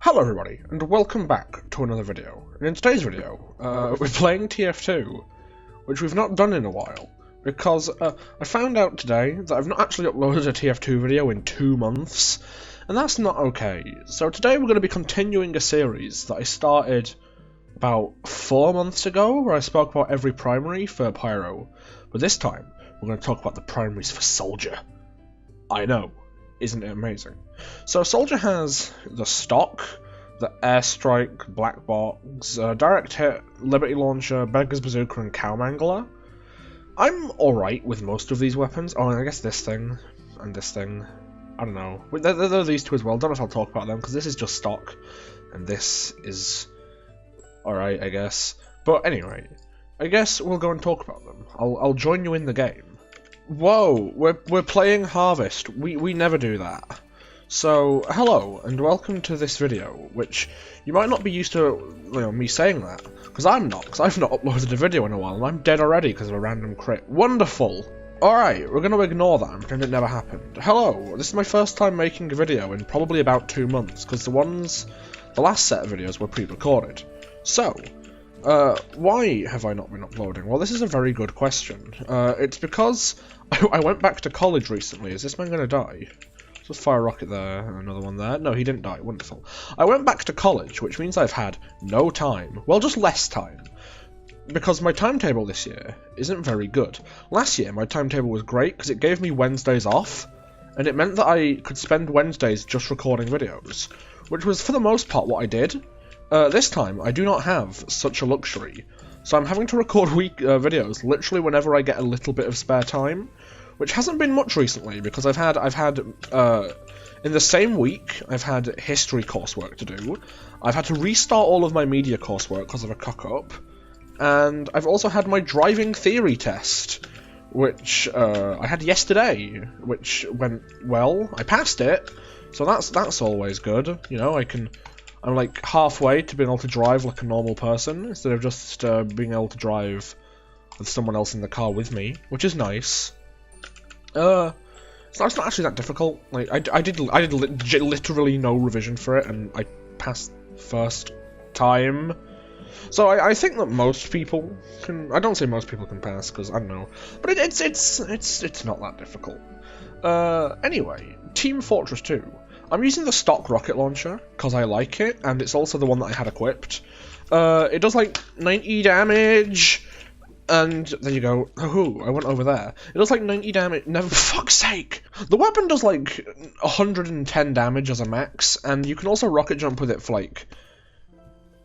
Hello everybody, and welcome back to another video. And in today's video, we're playing TF2, which we've not done in a while, because I found out today that I've not actually uploaded a TF2 video in 2 months, and that's not okay. So today we're going to be continuing a series that I started about 4 months ago, where I spoke about every primary for Pyro, but this time we're going to talk about the primaries for Soldier. I know. Isn't it amazing? So Soldier has the stock, the airstrike, black box, direct hit, liberty launcher, beggar's bazooka, and cowmangler. I'm alright with most of these weapons. Oh, and I guess this thing and this thing. I don't know. There are these two as well. Don't know if I'll talk about them because this is just stock, and this is alright, I guess. But anyway, I guess we'll go and talk about them. I'll join you in the game. Whoa, we're playing Harvest. We never do that. So, hello, and welcome to this video, which you might not be used to, me saying that, because I'm not, because I've not uploaded a video in a while, and I'm dead already because of a random crit. Wonderful! Alright, we're going to ignore that and pretend it never happened. Hello, this is my first time making a video in probably about 2 months, because the last set of videos were pre-recorded. So, why have I not been uploading? Well, this is a very good question. It's because I went back to college recently. Is this man going to die? Just fire a rocket there, and another one there. No, he didn't die. Wonderful. I went back to college, which means I've had no time. Well, just less time. Because my timetable this year isn't very good. Last year, my timetable was great because it gave me Wednesdays off, and it meant that I could spend Wednesdays just recording videos, which was, for the most part, what I did. This time, I do not have such a luxury, so I'm having to record videos literally whenever I get a little bit of spare time, which hasn't been much recently, because I've had, in the same week, I've had history coursework to do, I've had to restart all of my media coursework because of a cock-up, and I've also had my driving theory test, which, I had yesterday, which went well. I passed it, so that's always good, I'm like halfway to being able to drive like a normal person, instead of just being able to drive with someone else in the car with me, which is nice. It's not actually that difficult. Like I did literally no revision for it, and I passed first time. So I think that most people can. I don't say most people can pass because I don't know, but it's not that difficult. Anyway, Team Fortress 2. I'm using the stock rocket launcher, because I like it, and it's also the one that I had equipped. It does like 90 damage, and there you go. Oh, I went over there. It does like 90 damage. No, for fuck's sake! The weapon does like 110 damage as a max, and you can also rocket jump with it for like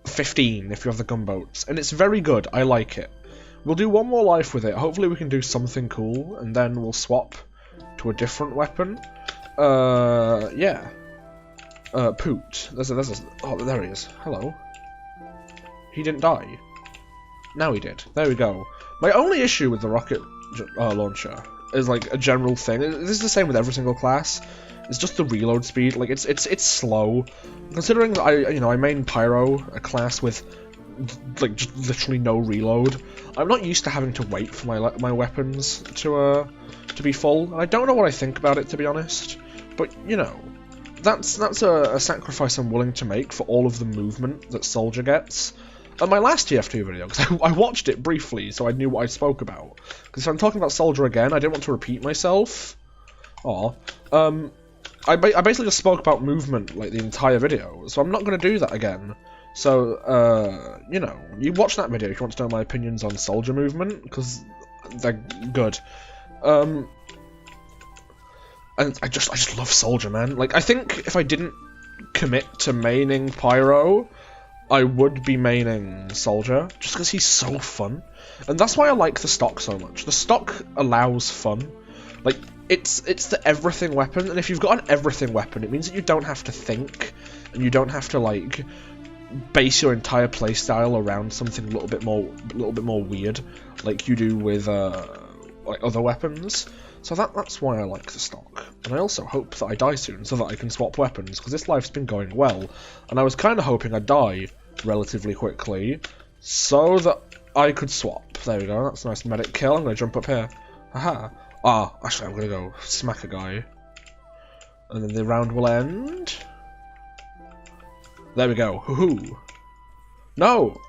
15 if you have the gunboats, and it's very good. I like it. We'll do one more life with it. Hopefully we can do something cool, and then we'll swap to a different weapon. Yeah. Poot. Oh, there he is. Hello. He didn't die. Now he did. There we go. My only issue with the rocket launcher is like a general thing. This is the same with every single class. It's just the reload speed. Like it's slow. Considering that I main Pyro, a class with like just literally no reload, I'm not used to having to wait for my weapons to be full. And I don't know what I think about it, to be honest. But that's a sacrifice I'm willing to make for all of the movement that Soldier gets. On my last TF2 video, because I watched it briefly, so I knew what I spoke about. Because if I'm talking about Soldier again, I didn't want to repeat myself. I basically just spoke about movement like the entire video, so I'm not going to do that again. So, you watch that video if you want to know my opinions on Soldier movement, because they're good. And I just love Soldier, man. Like, I think if I didn't commit to maining Pyro, I would be maining Soldier, just because he's so fun. And that's why I like the stock so much. The stock allows fun. Like, it's the everything weapon, and if you've got an everything weapon, it means that you don't have to think, and you don't have to, like, base your entire playstyle around something a little bit more weird, like you do with, like, other weapons. So that's why I like the stock. And I also hope that I die soon so that I can swap weapons, because this life's been going well, and I was kind of hoping I'd die relatively quickly, so that I could swap. There we go, that's a nice medic kill. I'm going to jump up here. Haha. Actually I'm going to go smack a guy. And then the round will end. There we go. Hoo-hoo. No!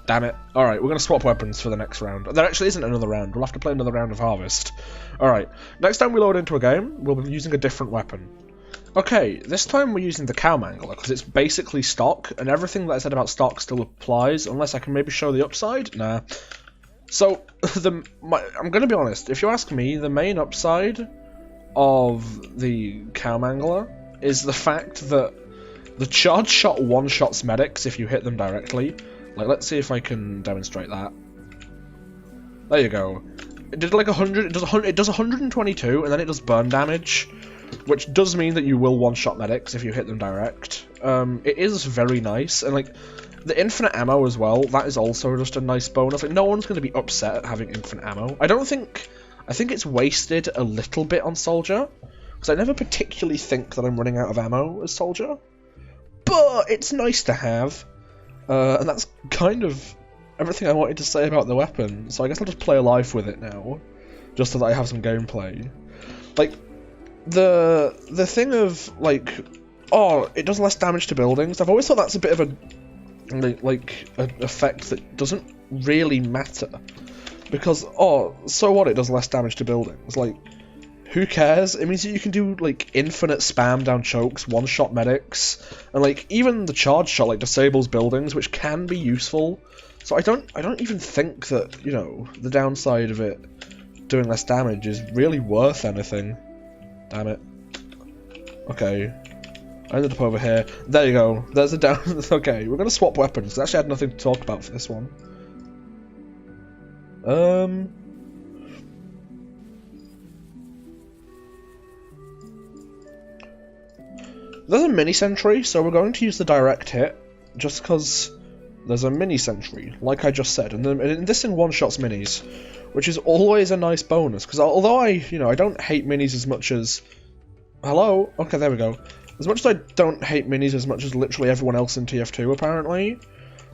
Damn it. Alright, we're going to swap weapons for the next round. There actually isn't another round. We'll have to play another round of Harvest. Alright, next time we load into a game, we'll be using a different weapon. Okay, this time we're using the cow mangler, because it's basically stock, and everything that I said about stock still applies, unless I can maybe show the upside? Nah. So, I'm going to be honest, if you ask me, the main upside of the cow mangler is the fact that the charge shot one-shots medics if you hit them directly. Like, let's see if I can demonstrate that. There you go. It did like 100, it does 122, and then it does burn damage, which does mean that you will one-shot medics if you hit them direct. It is very nice, and like, the infinite ammo as well, that is also just a nice bonus. Like, no one's going to be upset at having infinite ammo. I think it's wasted a little bit on Soldier, because I never particularly think that I'm running out of ammo as Soldier, but it's nice to have. And that's kind of everything I wanted to say about the weapon, so I guess I'll just play a life with it now, just so that I have some gameplay. Like, the thing of, like, oh, it does less damage to buildings, I've always thought that's a bit of an effect that doesn't really matter. Because, oh, so what, it does less damage to buildings, like, who cares? It means that you can do, like, infinite spam down chokes, one-shot medics, and, like, even the charge shot, like, disables buildings, which can be useful. So I don't even think that, you know, the downside of it doing less damage is really worth anything. Damn it. Okay. I ended up over here. There you go. There's a down... Okay, we're gonna swap weapons. I actually had nothing to talk about for this one. There's a mini sentry, so we're going to use the direct hit, just because there's a mini sentry, like I just said, and this thing one-shots minis, which is always a nice bonus, because although I don't hate minis as much as... Hello? Okay, there we go. As much as I don't hate minis as much as literally everyone else in TF2, apparently,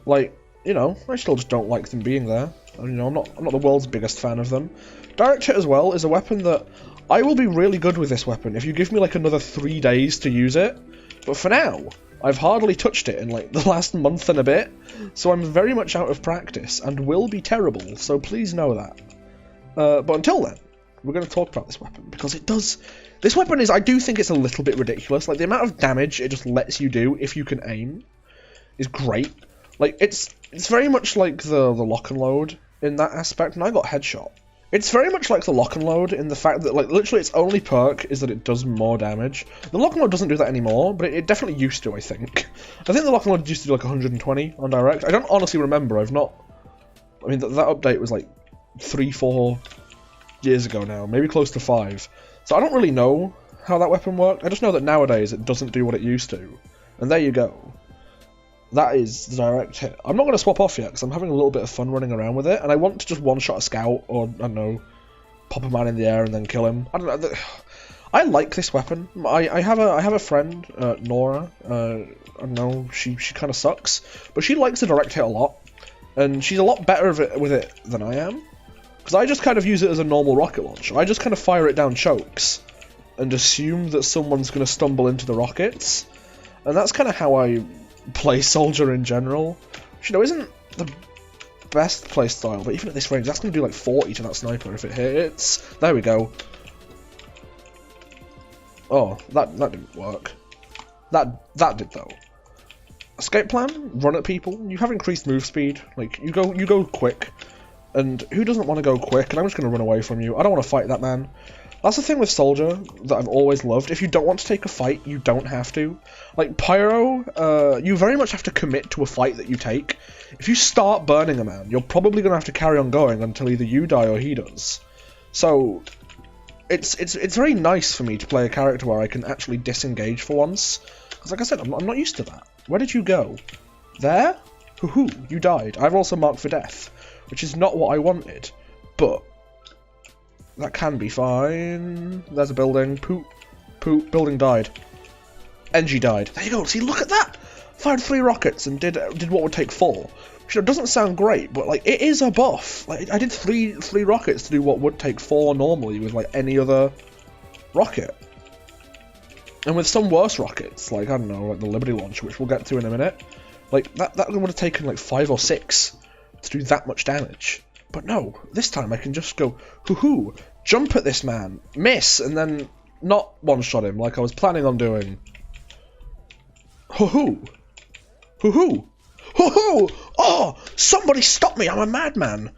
like, you know, I still just don't like them being there. You know, I'm not the world's biggest fan of them. Direct hit as well is a weapon that I will be really good with this weapon if you give me like another 3 days to use it, but for now, I've hardly touched it in like the last month and a bit, so I'm very much out of practice and will be terrible, so please know that. But until then, we're going to talk about this weapon, because it does... This weapon is, I do think it's a little bit ridiculous. Like, the amount of damage it just lets you do if you can aim is great. Like, it's very much like the lock and load in that aspect, and I got headshot. It's very much like the lock and load in the fact that, like, literally its only perk is that it does more damage. The lock and load doesn't do that anymore, but it definitely used to, I think. I think the lock and load used to do like 120 on direct. I don't honestly remember, I mean, that update was like 3-4 years ago now, maybe close to 5. So I don't really know how that weapon worked. I just know that nowadays it doesn't do what it used to. And there you go. That is the direct hit. I'm not going to swap off yet, because I'm having a little bit of fun running around with it, and I want to just one-shot a scout, or, I don't know, pop a man in the air and then kill him. I don't know. I like this weapon. I have a friend, Nora, I don't know, she kind of sucks, but she likes the direct hit a lot, and she's a lot better with it than I am. Because I just kind of use it as a normal rocket launcher. I just kind of fire it down chokes and assume that someone's going to stumble into the rockets. And that's kind of how I play Soldier in general. Which, you know, isn't the best play style, but even at this range, that's going to do like 40 to that sniper if it hits. There we go. Oh, that didn't work. That did, though. Escape plan? Run at people. You have increased move speed. Like, you go quick. And who doesn't want to go quick? And I'm just going to run away from you. I don't want to fight that man. That's the thing with Soldier that I've always loved. If you don't want to take a fight, you don't have to. Like, Pyro, you very much have to commit to a fight that you take. If you start burning a man, you're probably going to have to carry on going until either you die or he does. So, it's very nice for me to play a character where I can actually disengage for once. Because like I said, I'm not used to that. Where did you go? There? Hoo-hoo, you died. I've also marked for death. Which is not what I wanted, but that can be fine. There's a building. Poop. Poop. Building died. NG died. There you go. See, look at that! Fired 3 rockets and did what would take 4. Which doesn't sound great, but like it is a buff. Like I did three rockets to do what would take 4 normally with like any other rocket. And with some worse rockets, like, I don't know, like the Liberty launcher, which we'll get to in a minute, like, that would have taken like 5 or 6 to do that much damage. But no, this time I can just go, hoo-hoo, jump at this man, miss, and then not one-shot him like I was planning on doing. Hoo-hoo! Hoo-hoo! Hoo-hoo! Oh! Somebody stop me! I'm a madman!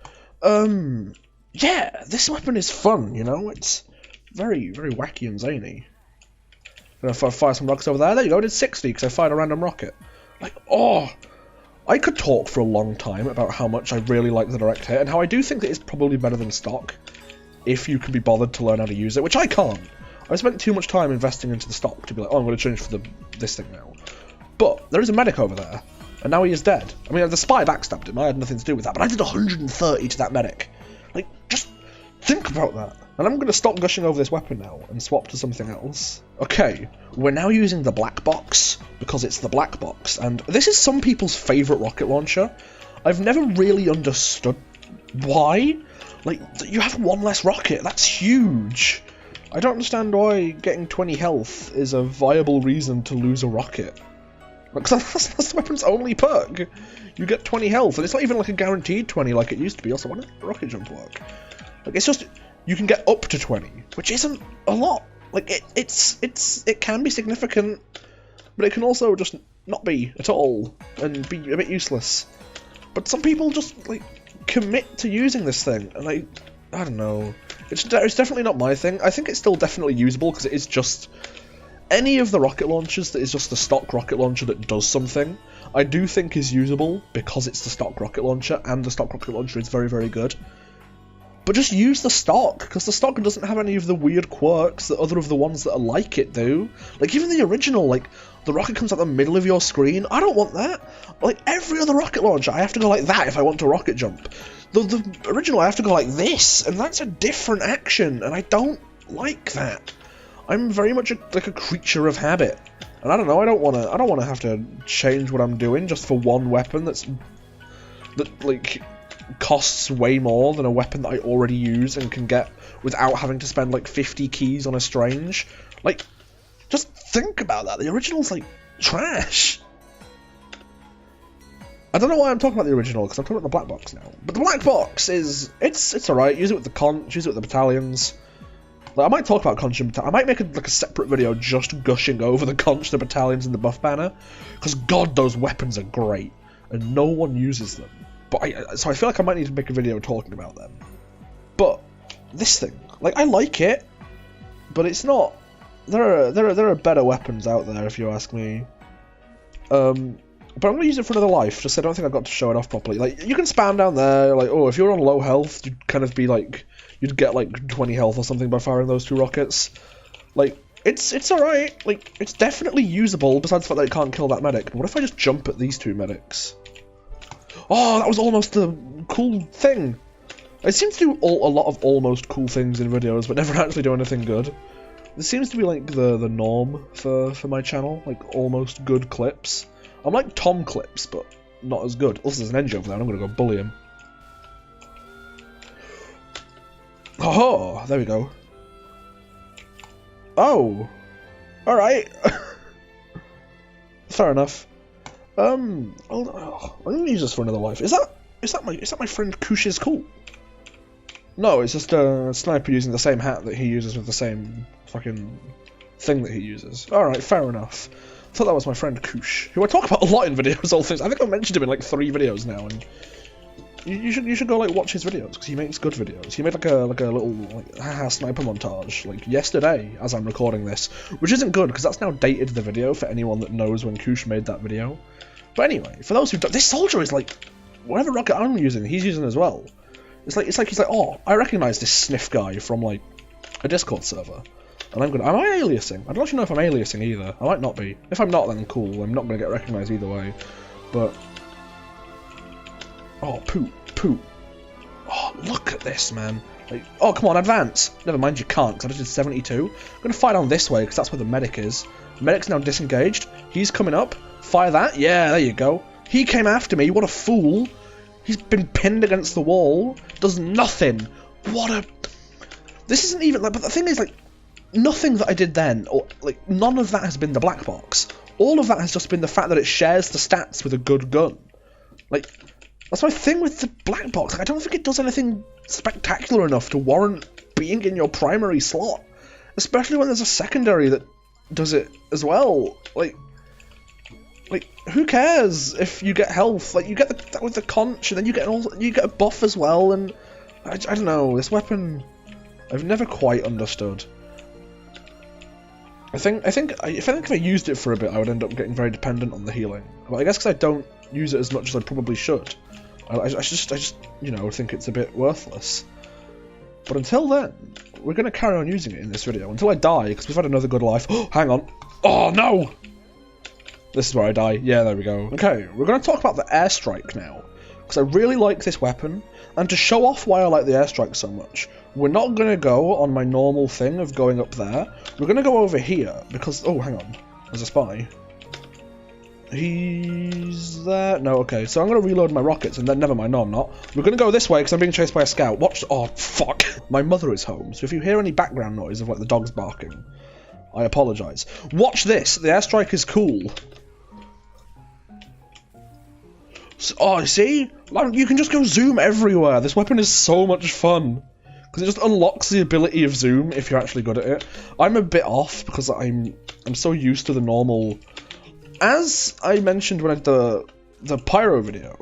Yeah, this weapon is fun, you know? It's very, very wacky and zany. I'm gonna fire some rockets over there. There you go, I did 60 because I fired a random rocket. Like, oh! I could talk for a long time about how much I really like the direct hit, and how I do think that it's probably better than stock, if you can be bothered to learn how to use it, which I can't. I spent too much time investing into the stock to be like, oh, I'm going to change for this thing now. But there is a medic over there, and now he is dead. I mean, the spy backstabbed him, I had nothing to do with that, but I did 130 to that medic. Like, just think about that. And I'm going to stop gushing over this weapon now, and swap to something else. Okay, we're now using the black box, because it's the black box, and this is some people's favourite rocket launcher. I've never really understood why. Like, you have one less rocket, that's huge. I don't understand why getting 20 health is a viable reason to lose a rocket. Because that's the weapon's only perk. You get 20 health, and it's not even like a guaranteed 20 like it used to be. Also, why doesn't the rocket jump work? Like, it's just, you can get up to 20, which isn't a lot. Like, it can be significant, but it can also just not be at all, and be a bit useless. But some people just, like, commit to using this thing, and I don't know. It's definitely not my thing. I think it's still definitely usable, because it is just any of the rocket launchers that is just the stock rocket launcher that does something, I do think is usable, because it's the stock rocket launcher, and the stock rocket launcher is very, very good. But just use the stock, because the stock doesn't have any of the weird quirks that other of the ones that are like it do. Like, even the original, like, the rocket comes out the middle of your screen. I don't want that. Like, every other rocket launcher, I have to go like that if I want to rocket jump. The original, I have to go like this, and that's a different action, and I don't like that. I'm very much like a creature of habit. And I don't know, I don't want to have to change what I'm doing just for one weapon that, like, costs way more than a weapon that I already use and can get without having to spend like 50 keys on a strange. Like, just think about that. The original's like trash. I don't know why I'm talking about the original, because I'm talking about the black box now. But the black box is, it's alright. Use it with the cont, use it with the battalions. Like, I might talk about conch and battalions. I might make like a separate video just gushing over the conch, the battalions, and the buff banner, because god, those weapons are great, and no one uses them. But so I feel like I might need to make a video talking about them. But this thing, like, I like it, but it's not. There are better weapons out there, if you ask me. But I'm gonna use it for another life. Just I don't think I got to show it off properly. Like, you can spam down there. Like, oh, if you're on low health, you'd kind of be like, you'd get like 20 health or something by firing those 2 rockets. Like, it's alright. Like, it's definitely usable. Besides the fact that it can't kill that medic. But what if I just jump at these 2 medics? Oh, that was almost the cool thing. I seem to do a lot of almost cool things in videos, but never actually do anything good. This seems to be like the norm for my channel, like almost good clips. I'm like Tom clips, but not as good. Also, there's an engine over there, and I'm gonna go bully him. Oh, there we go. Oh, all right. Fair enough. I'm gonna use this for another life. Is that my friend Kush's cool? No, it's just a sniper using the same hat that he uses with the same fucking thing that he uses. Alright, fair enough. I thought that was my friend Kush, who I talk about a lot in videos, all things. I think I've mentioned him in like 3 videos now, and you should go like watch his videos, because he makes good videos. He made like a little like haha sniper montage like yesterday as I'm recording this, which isn't good because that's now dated the video for anyone that knows when Kush made that video. But anyway, for those who don't, this soldier is like whatever rocket I'm using, he's using as well. It's like he's like, oh, I recognise this sniff guy from like a Discord server, and am I aliasing? I don't actually know if I'm aliasing either. I might not be. If I'm not, then cool. I'm not going to get recognised either way. But oh, poop. Oh, look at this, man. Like, oh, come on, advance. Never mind, you can't, because I just did 72. I'm going to fire down this way, because that's where the medic is. The medic's now disengaged. He's coming up. Fire that. Yeah, there you go. He came after me. What a fool. He's been pinned against the wall. Does nothing. What a... This isn't even... like, but the thing is, like, nothing that I did then, or like none of that has been the black box. All of that has just been the fact that it shares the stats with a good gun. Like, that's my thing with the black box. Like, I don't think it does anything spectacular enough to warrant being in your primary slot, especially when there's a secondary that does it as well. Like who cares if you get health? Like, you get that with the conch, and then you get a buff as well. And I don't know, this weapon I've never quite understood. I think if I used it for a bit, I would end up getting very dependent on the healing. But I guess because I don't use it as much as I probably should, I just you know, think it's a bit worthless. But until then, we're going to carry on using it in this video until I die, because we've had another good life. Oh, hang on. Oh no! This is where I die. Yeah, there we go. Okay, we're going to talk about the airstrike now, because I really like this weapon, and to show off why I like the airstrike so much, we're not going to go on my normal thing of going up there. We're going to go over here, because... Oh, hang on. There's a spy. He's there. No, okay. So I'm going to reload my rockets, and then... Never mind, no, I'm not. We're going to go this way, because I'm being chased by a scout. Watch... Oh, fuck. My mother is home, so if you hear any background noise of, like, the dogs barking, I apologise. Watch this. The airstrike is cool. Oh, see? Like, you can just go zoom everywhere. This weapon is so much fun. Because it just unlocks the ability of zoom if you're actually good at it. I'm a bit off because I'm so used to the normal... As I mentioned when I did the pyro video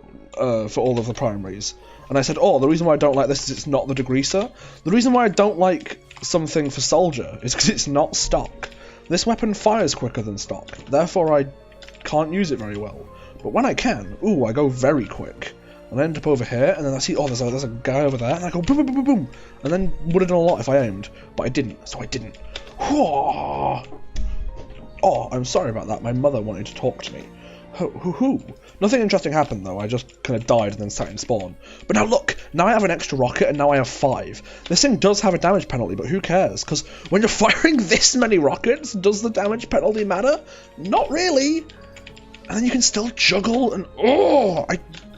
for all of the primaries, and I said, oh, the reason why I don't like this is it's not the degreaser. The reason why I don't like something for soldier is because it's not stock. This weapon fires quicker than stock, therefore I can't use it very well. But when I can, ooh, I go very quick. And I end up over here, and then I see, oh, there's a guy over there, and I go boom, boom, boom, boom, boom. And then would have done a lot if I aimed, but I didn't, so I didn't. Oh, I'm sorry about that. My mother wanted to talk to me. Nothing interesting happened, though. I just kind of died and then sat in spawn. But now look, now I have an extra rocket, and now I have 5. This thing does have a damage penalty, but who cares? Because when you're firing this many rockets, does the damage penalty matter? Not really. And then you can still juggle, and oh,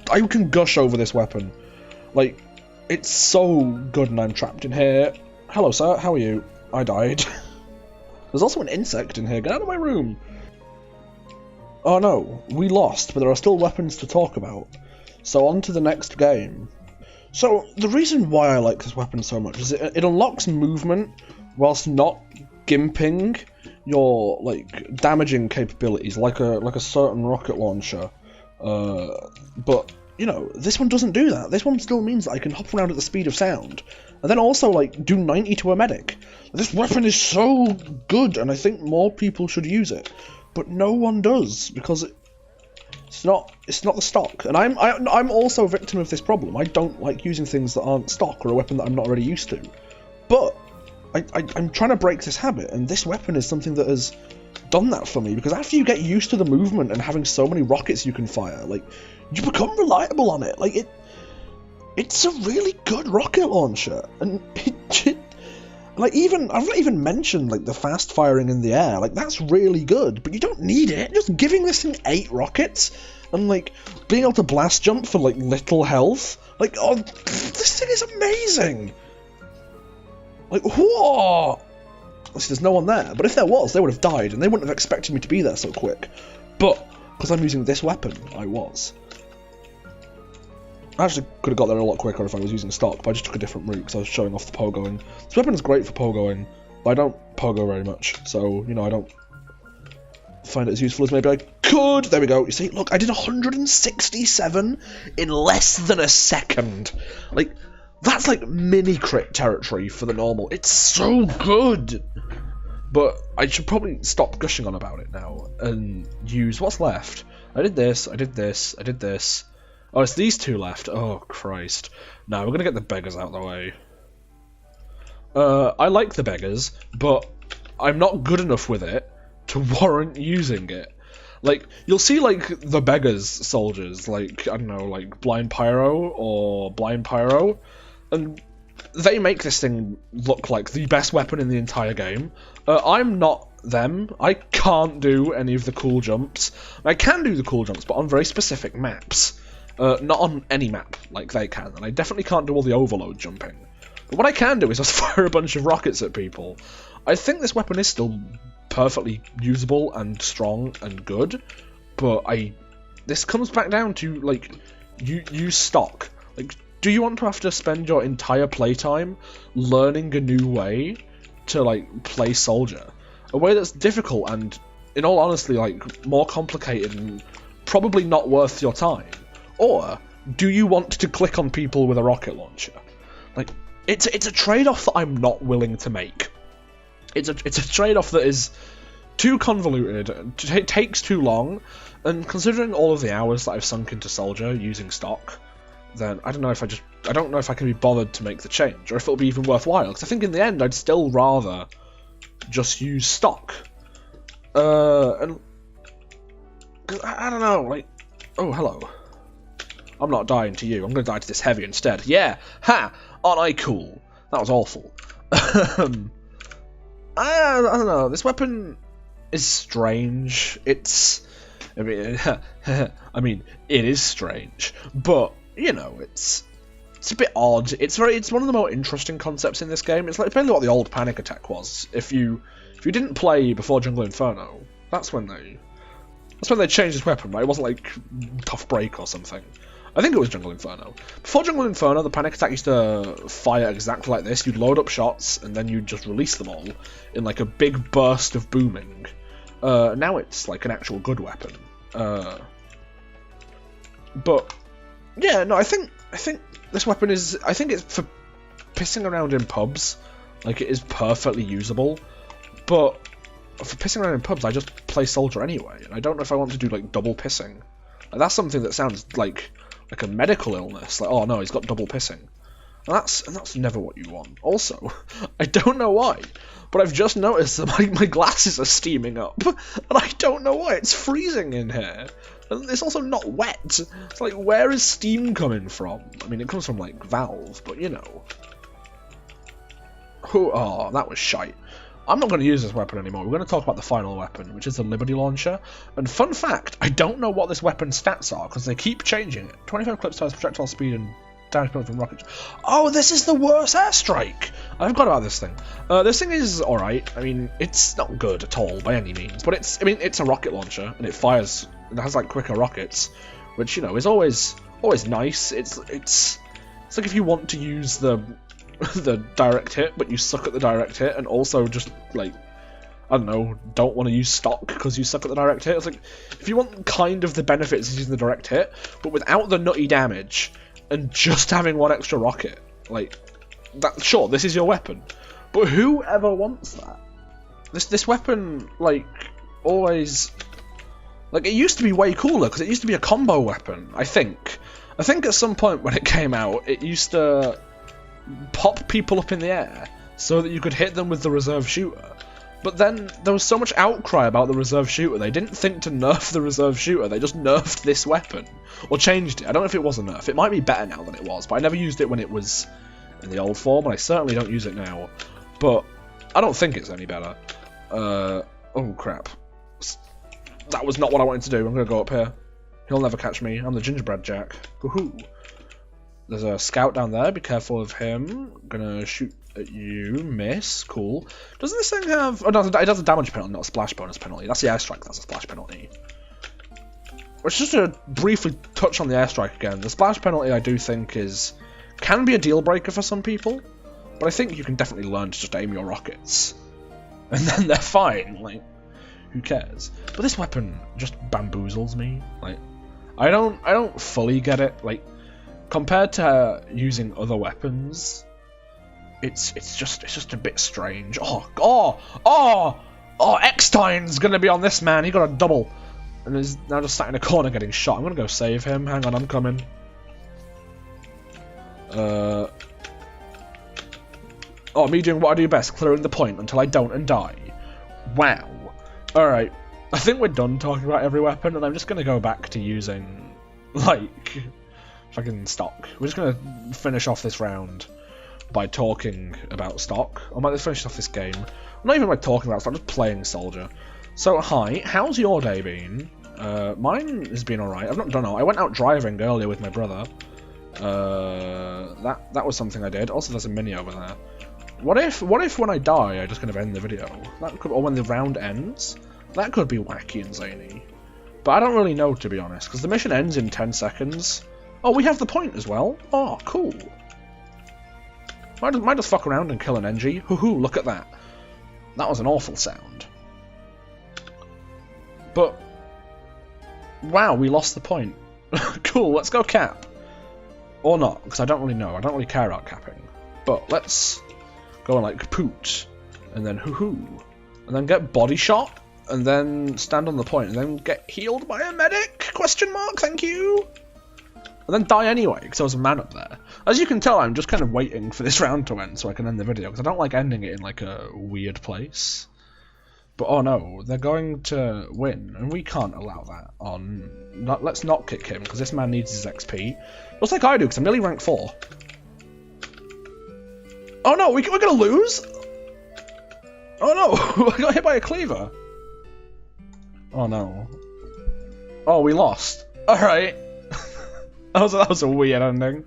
I can gush over this weapon. Like, it's so good, and I'm trapped in here. Hello, sir, how are you? I died. There's also an insect in here. Get out of my room. Oh no, we lost, but there are still weapons to talk about. So on to the next game. So, the reason why I like this weapon so much is it unlocks movement whilst not gimping your, like, damaging capabilities, like a certain rocket launcher. But, you know, this one doesn't do that. This one still means that I can hop around at the speed of sound, and then also, like, do 90 to a medic. This weapon is so good, and I think more people should use it. But no one does, because it's not the stock. And I'm also a victim of this problem. I don't like using things that aren't stock, or a weapon that I'm not already used to. But I'm trying to break this habit, and this weapon is something that has done that for me, because after you get used to the movement and having so many rockets you can fire, like, you become reliable on it. Like, it's a really good rocket launcher, and like, I've not even mentioned, like, the fast firing in the air. Like, that's really good, but you don't need it. Just giving this thing 8 rockets, and, like, being able to blast jump for, like, little health, like, oh, this thing is amazing. Like, whoa! See, there's no one there, but if there was, they would have died, and they wouldn't have expected me to be there so quick. But, because I'm using this weapon, I was. I actually could have got there a lot quicker if I was using stock, but I just took a different route because I was showing off the pogoing. This weapon is great for pogoing, but I don't pogo very much, so, you know, I don't find it as useful as maybe I could. There we go. You see, look, I did 167 in less than a second. Like, that's like mini crit territory for the normal. It's so good. But I should probably stop gushing on about it now and use what's left. I did this, I did this, I did this. Oh, it's these 2 left. Oh, Christ. Now we're going to get the beggars out of the way. I like the beggars, but I'm not good enough with it to warrant using it. Like, you'll see, like, the beggars soldiers, like, I don't know, like, Blind Pyro or Blind Pyro, and they make this thing look like the best weapon in the entire game. I'm not them. I can't do any of the cool jumps. I can do the cool jumps, but on very specific maps. Not on any map like they can, and I definitely can't do all the overload jumping. But what I can do is just fire a bunch of rockets at people. I think this weapon is still perfectly usable and strong and good, but this comes back down to, like, you use stock. Like, do you want to have to spend your entire playtime learning a new way to, like, play soldier? A way that's difficult and, in all honesty, like, more complicated and probably not worth your time? Or do you want to click on people with a rocket launcher? Like, it's a trade-off that I'm not willing to make. It's a trade-off that is too convoluted, it takes too long, and considering all of the hours that I've sunk into soldier using stock, then I don't know if I can be bothered to make the change, or if it'll be even worthwhile. Because I think in the end I'd still rather just use stock. And I don't know, like, oh hello. I'm not dying to you. I'm gonna die to this heavy instead. Yeah, ha! Aren't I cool? That was awful. I don't know. This weapon is strange. I mean, it is strange, but you know, it's a bit odd. It's one of the more interesting concepts in this game. It's like basically what the old panic attack was. If you didn't play before Jungle Inferno, that's when they changed this weapon, right? It wasn't like Tough Break or something. I think it was Jungle Inferno. Before Jungle Inferno, the panic attack used to fire exactly like this. You'd load up shots, and then you'd just release them all in like a big burst of booming. Now it's like an actual good weapon. But yeah, no, I think this weapon is. I think it's for pissing around in pubs. Like, it is perfectly usable. But for pissing around in pubs, I just play soldier anyway, and I don't know if I want to do like double pissing. Like, that's something that sounds like a medical illness. Like, oh no, he's got double pissing. And that's never what you want. Also, I don't know why, but I've just noticed that my glasses are steaming up, and I don't know why. It's freezing in here. And it's also not wet. It's like, where is steam coming from? I mean, it comes from, like, Valve, but you know. Oh, that was shite. I'm not going to use this weapon anymore. We're going to talk about the final weapon, which is the Liberty Launcher. And fun fact, I don't know what this weapon's stats are, because they keep changing it. 25 clips times projectile speed and damage penalty from rockets. Oh, this is the worst airstrike! I forgot about this thing. This thing is alright. I mean, it's not good at all by any means, but it's a rocket launcher, and it fires, it has like quicker rockets, which, you know, is always nice. It's like if you want to use the direct hit, but you suck at the direct hit, and also just, like, I don't know, don't want to use stock because you suck at the direct hit. It's like, if you want kind of the benefits of using the direct hit, but without the nutty damage, and just having one extra rocket, like, that, sure, this is your weapon, but who ever wants that? This weapon, like, always, like, it used to be way cooler, because it used to be a combo weapon, I think. I think at some point when it came out, it used to pop people up in the air so that you could hit them with the reserve shooter. But then there was so much outcry about the reserve shooter, they didn't think to nerf the reserve shooter, they just nerfed this weapon. Or changed it. I don't know if it was a nerf. It might be better now than it was, but I never used it when it was in the old form, and I certainly don't use it now. But I don't think it's any better. Oh crap. That was not what I wanted to do. I'm going to go up here. He'll never catch me. I'm the gingerbread Jack. Woohoo. There's a scout down there, be careful of him. Gonna shoot at you, miss, cool. Doesn't this thing have... Oh no, it does a damage penalty, not a splash bonus penalty. That's the airstrike, that's a splash penalty. Which, just to briefly touch on the airstrike again, the splash penalty I do think can be a deal breaker for some people, but I think you can definitely learn to just aim your rockets. And then they're fine, like, who cares? But this weapon just bamboozles me, like, I don't fully get it, like, compared to using other weapons, it's just a bit strange. Eckstein's gonna be on this man. He got a double, and is now just sat in a corner getting shot. I'm gonna go save him. Hang on, I'm coming. Me doing what I do best, clearing the point until I don't and die. Wow. All right, I think we're done talking about every weapon, and I'm just gonna go back to using, like, fucking stock. We're just gonna finish off this round by talking about stock. I might finish off this game. I'm not even like talking about stock, just playing soldier. So hi, how's your day been? Mine has been alright. I've not done all. I went out driving earlier with my brother. That was something I did. Also, there's a mini over there. What if when I die, I just kind of end the video? That could, or when the round ends? That could be wacky and zany. But I don't really know, to be honest, because the mission ends in 10 seconds. Oh, we have the point as well. Oh, cool. Might just fuck around and kill an NG. Hoo-hoo, look at that. That was an awful sound. But, wow, we lost the point. Cool, let's go cap. Or not, because I don't really know. I don't really care about capping. But let's go and like poot, and then hoo-hoo, and then get body shot, and then stand on the point, and then get healed by a medic? Question mark, thank you. And then die anyway, because there was a man up there. As you can tell, I'm just kind of waiting for this round to end so I can end the video, because I don't like ending it in like a weird place. But oh no, they're going to win, and we can't allow that on... let's not kick him, because this man needs his XP. Just like I do, because I'm nearly rank 4. Oh no, we're gonna lose? Oh no, I got hit by a cleaver. Oh no. Oh, we lost. Alright. That was a weird ending.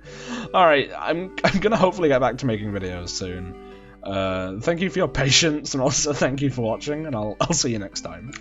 Alright, I'm gonna hopefully get back to making videos soon. Thank you for your patience, and also thank you for watching, and I'll see you next time.